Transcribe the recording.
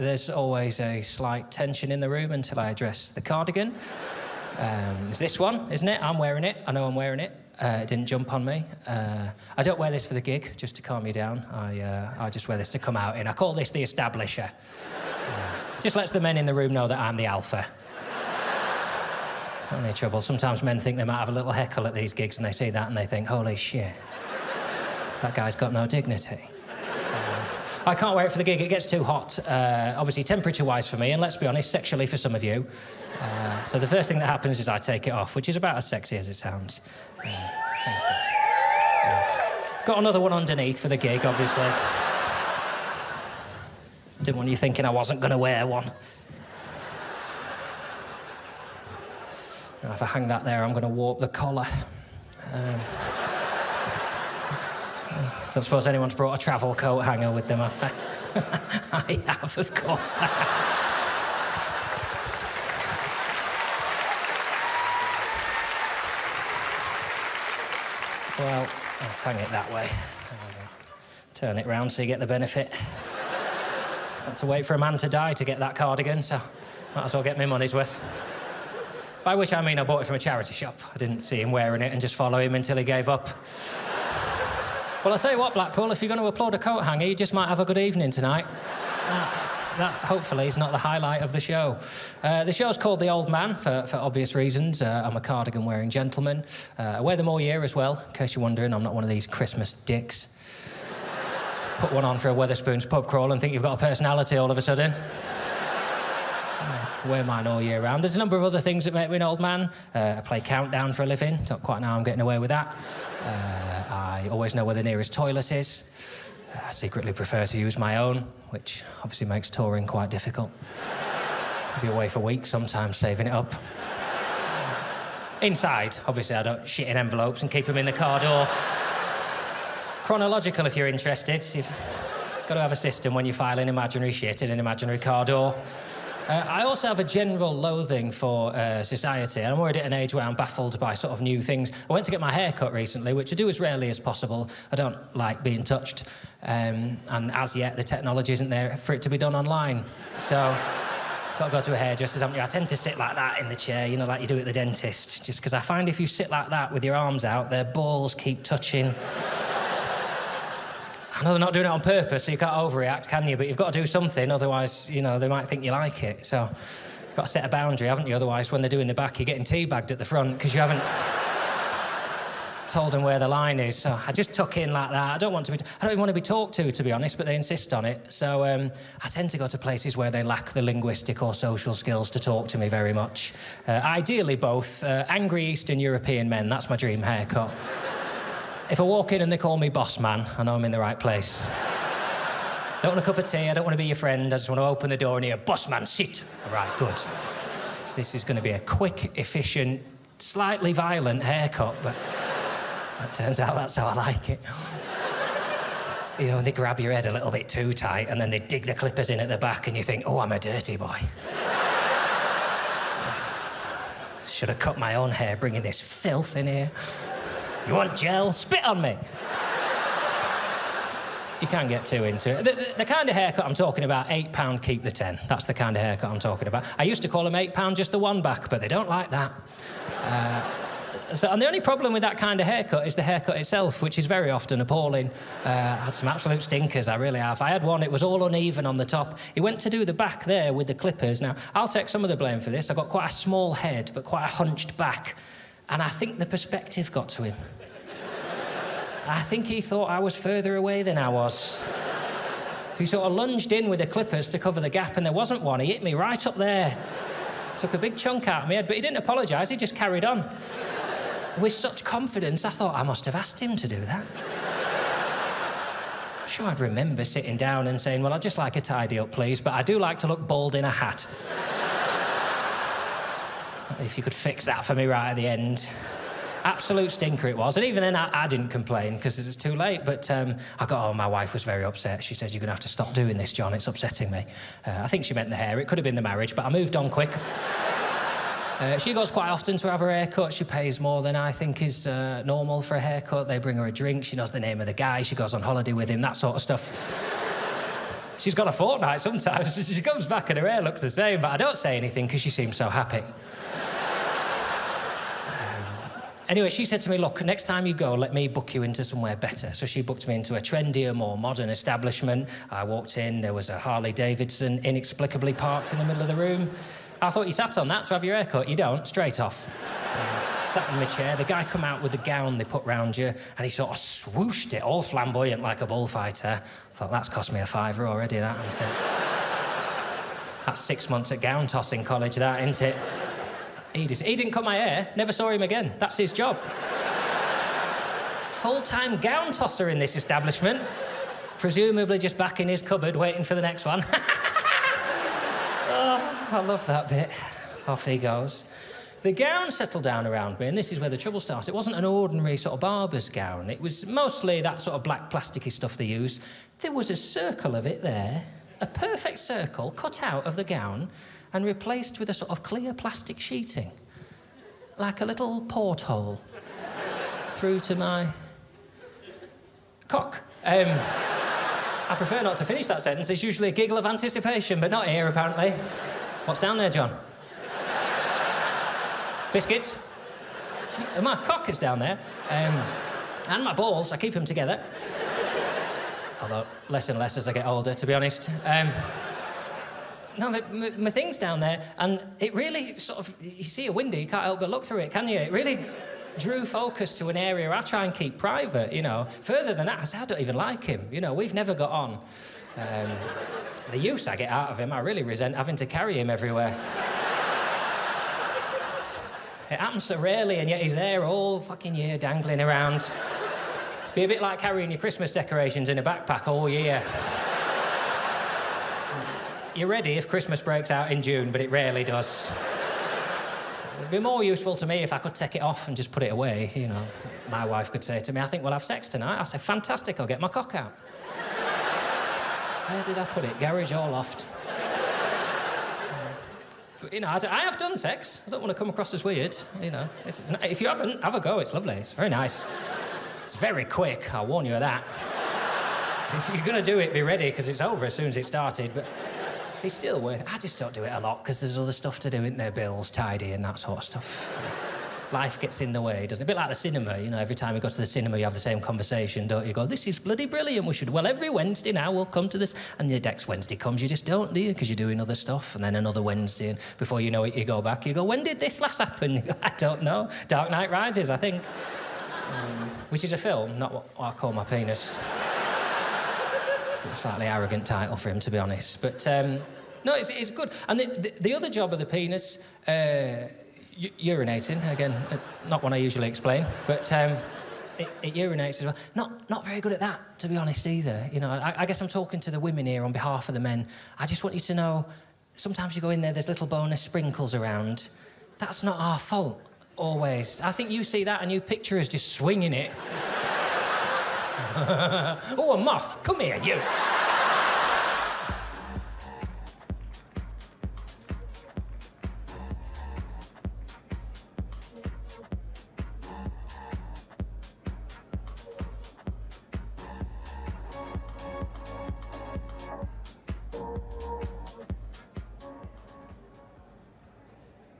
there's always a slight tension in the room until I address the cardigan. It's this one, isn't it? I'm wearing it. I know I'm wearing it. It didn't jump on me. I don't wear this for the gig, just to calm you down. I just wear this to come out in. I call this the establisher. Just lets the men in the room know that I'm the alpha. It's not any trouble. Sometimes men think they might have a little heckle at these gigs and they see that and they think, holy shit, that guy's got no dignity. I can't wear it for the gig. It gets too hot, obviously temperature-wise for me, and let's be honest, sexually for some of you. So the first thing that happens is I take it off, which is about as sexy as it sounds. Thank you. Got another one underneath for the gig, obviously. Didn't want you thinking I wasn't going to wear one. Now, if I hang that there, I'm going to warp the collar. I don't suppose anyone's brought a travel coat hanger with them, have they? I have, of course. Well, let's hang it that way. Turn it round so you get the benefit. Had to wait for a man to die to get that cardigan, so might as well get my money's worth. By which I mean I bought it from a charity shop. I didn't see him wearing it and just follow him until he gave up. Well, I'll tell you what, Blackpool, if you're going to applaud a coat hanger, you just might have a good evening tonight. That hopefully, is not the highlight of the show. The show's called The Old Man, for obvious reasons. I'm a cardigan-wearing gentleman. I wear them all year as well, in case you're wondering. I'm not one of these Christmas dicks. Put one on for a Wetherspoon's pub crawl and think you've got a personality all of a sudden. Wear mine all year round. There's a number of other things that make me an old man. I play Countdown for a living. Don't quite know how I'm getting away with that. I always know where the nearest toilet is. I secretly prefer to use my own, which obviously makes touring quite difficult. I'll be away for weeks sometimes, saving it up. Inside, obviously, I don't shit in envelopes and keep them in the car door. Chronological, if you're interested. You've got to have a system when you file in imaginary shit in an imaginary car door. I also have a general loathing for society, and I'm already at an age where I'm baffled by sort of new things. I went to get my hair cut recently, which I do as rarely as possible. I don't like being touched, and as yet, the technology isn't there for it to be done online. So, got to go to a hairdresser's, haven't you? I tend to sit like that in the chair, you know, like you do at the dentist, just because I find if you sit like that with your arms out, their balls keep touching. I know they're not doing it on purpose, so you can't overreact, can you? But you've got to do something, otherwise, you know, they might think you like it. So you've got to set a boundary, haven't you? Otherwise, when they're doing the back, you're getting teabagged at the front because you haven't told them where the line is. So I just tuck in like that. I don't even want to be talked to be honest, but they insist on it. So I tend to go to places where they lack the linguistic or social skills to talk to me very much. Ideally, both. Angry Eastern European men, that's my dream haircut. If I walk in and they call me boss man, I know I'm in the right place. Don't want a cup of tea, I don't want to be your friend, I just want to open the door and hear, boss man, sit. All right, good. This is going to be a quick, efficient, slightly violent haircut, but it turns out that's how I like it. You know, they grab your head a little bit too tight and then they dig the clippers in at the back and you think, oh, I'm a dirty boy. Should have cut my own hair bringing this filth in here. You want gel? Spit on me. You can't get too into it. The kind of haircut I'm talking about, £8, keep the 10. That's the kind of haircut I'm talking about. I used to call them £8 just the one back, but they don't like that. And the only problem with that kind of haircut is the haircut itself, which is very often appalling. I had some absolute stinkers, I really have. I had one, it was all uneven on the top. He went to do the back there with the clippers. Now, I'll take some of the blame for this. I've got quite a small head, but quite a hunched back. And I think the perspective got to him. I think he thought I was further away than I was. He sort of lunged in with the clippers to cover the gap, and there wasn't one. He hit me right up there. Took a big chunk out of my head, but he didn't apologise, he just carried on. With such confidence, I thought I must have asked him to do that. I'm sure I'd remember sitting down and saying, well, I'd just like a tidy up, please, but I do like to look bald in a hat. If you could fix that for me right at the end. Absolute stinker it was, and even then I didn't complain because it was too late, but I got home, my wife was very upset. She said, you're going to have to stop doing this, John, it's upsetting me. I think she meant the hair, it could have been the marriage, but I moved on quick. She goes quite often to have her hair cut. She pays more than I think is normal for a haircut. They bring her a drink, she knows the name of the guy, she goes on holiday with him, that sort of stuff. She's got a fortnight sometimes. She comes back and her hair looks the same, but I don't say anything because she seems so happy. Anyway, she said to me, look, next time you go, let me book you into somewhere better. So she booked me into a trendier, more modern establishment. I walked in, there was a Harley Davidson inexplicably parked in the middle of the room. I thought you sat on that to have your hair cut. You don't, straight off. Sat in my chair, the guy come out with the gown they put round you, and he sort of swooshed it, all flamboyant like a bullfighter. I thought, that's cost me a £5 already, that, isn't it? That's 6 months at gown tossing college, that, isn't it? He didn't cut my hair, never saw him again. That's his job. Full-time gown tosser in this establishment. Presumably just back in his cupboard waiting for the next one. Oh, I love that bit. Off he goes. The gown settled down around me, and this is where the trouble starts. It wasn't an ordinary sort of barber's gown. It was mostly that sort of black plasticky stuff they use. There was a circle of it there, a perfect circle cut out of the gown and replaced with a sort of clear plastic sheeting, like a little porthole through to my cock. I prefer not to finish that sentence. There's usually a giggle of anticipation, but not here, apparently. What's down there, John? Biscuits? My cock is down there. And my balls, I keep them together. Although less and less as I get older, to be honest. No, my thing's down there, and it really sort of... You see a window, you can't help but look through it, can you? It really drew focus to an area I try and keep private, you know. Further than that, I don't even like him, you know. We've never got on. The use I get out of him, I really resent having to carry him everywhere. It happens so rarely, and yet he's there all fucking year, dangling around. Be a bit like carrying your Christmas decorations in a backpack all year. You're ready if Christmas breaks out in June, but it rarely does. It'd be more useful to me if I could take it off and just put it away, you know. My wife could say to me, I think we'll have sex tonight. I say, fantastic, I'll get my cock out. Where did I put it? Garage or loft? But, you know, I have done sex. I don't want to come across as weird, you know. If you haven't, have a go. It's lovely. It's very nice. It's very quick, I'll warn you of that. If you're going to do it, be ready, because it's over as soon as it started, but... It's still worth it. I just don't do it a lot because there's other stuff to do, isn't there? Bills, tidy and that sort of stuff. Life gets in the way, doesn't it? A bit like the cinema, you know, every time you go to the cinema you have the same conversation, don't you? Go, this is bloody brilliant, we should... Well, every Wednesday now we'll come to this. And the next Wednesday comes, you just don't, do you? Because you're doing other stuff. And then another Wednesday, and before you know it, you go back, you go, when did this last happen? You go, I don't know. Dark Knight Rises, I think. Which is a film, not what I call my penis. A slightly arrogant title for him, to be honest. But, no, it's good. And the other job of the penis, urinating, again, not one I usually explain, but it urinates as well. Not very good at that, to be honest, either. You know, I guess I'm talking to the women here on behalf of the men. I just want you to know, sometimes you go in there, there's little bonus sprinkles around. That's not our fault, always. I think you see that and you picture us just swinging it. Oh, a moth, come here, you.